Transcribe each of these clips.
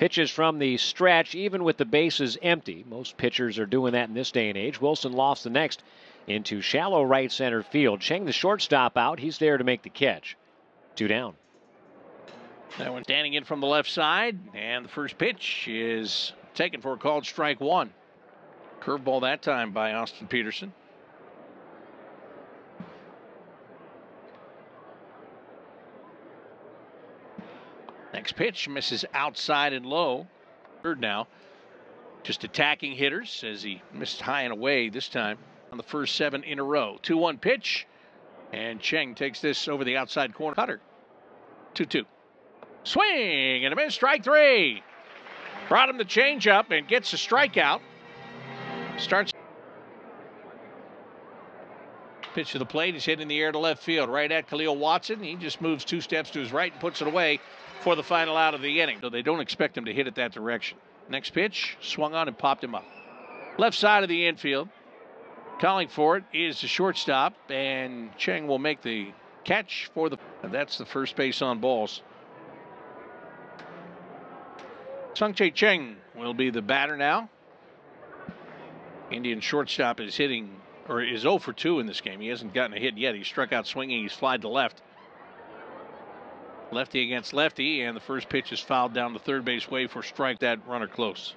Pitches from the stretch, even with the bases empty. Most pitchers are doing that in this day and age. Wilson lofts the next into shallow right center field. Cheng, the shortstop, out. He's there to make the catch. 2 down. That one standing in from the left side, and the first pitch is taken for a called strike one. Curveball that time by Austin Peterson. Next pitch misses outside and low. Third now. Just attacking hitters as he missed high and away this time on the first 7 in a row. 2-1 pitch, and Cheng takes this over the outside corner. Cutter. 2-2. Swing and a miss. Strike 3. Brought him the changeup and gets a strikeout. Starts. Pitch to the plate. He's hit in the air to left field. Right at Khalil Watson. He just moves 2 steps to his right and puts it away for the final out of the inning. So they don't expect him to hit it that direction. Next pitch, swung on and popped him up. Left side of the infield. Calling for it is the shortstop, and Cheng will make the catch for the. And that's the first base on balls. Sung-Chae Cheng will be the batter now. Indian shortstop is hitting, or is 0 for 2 in this game. He hasn't gotten a hit yet. He struck out swinging. He's flied to left. Lefty against lefty, and the first pitch is fouled down the third base way for strike. That runner close.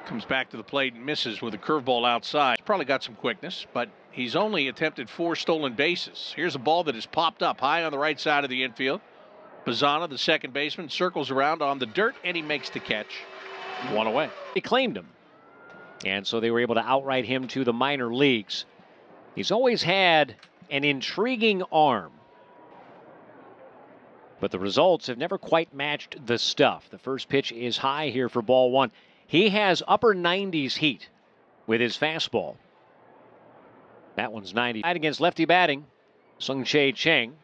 Comes back to the plate and misses with a curveball outside. He's probably got some quickness, but he's only attempted 4 stolen bases. Here's a ball that is popped up high on the right side of the infield. Bazzana, the second baseman, circles around on the dirt, and he makes the catch. 1 away. They claimed him, and so they were able to outright him to the minor leagues. He's always had an intriguing arm, but the results have never quite matched the stuff. The first pitch is high here for ball 1. He has upper 90s heat with his fastball. That one's 90. Against lefty batting, Sung-Chae Cheng,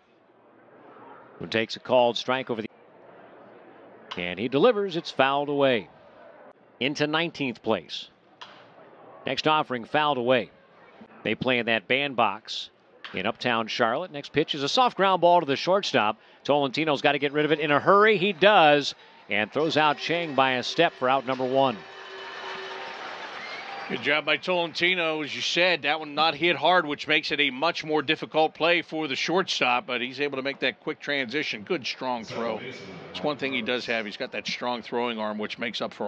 who takes a called strike over the. And he delivers. It's fouled away. Into 19th place. Next offering fouled away. They play in that bandbox in uptown Charlotte. Next pitch is a soft ground ball to the shortstop. Tolentino's got to get rid of it in a hurry. He does, and throws out Cheng by a step for out number 1. Good job by Tolentino. As you said, that one not hit hard, which makes it a much more difficult play for the shortstop, but he's able to make that quick transition. Good, strong throw. It's one thing he does have. He's got that strong throwing arm, which makes up for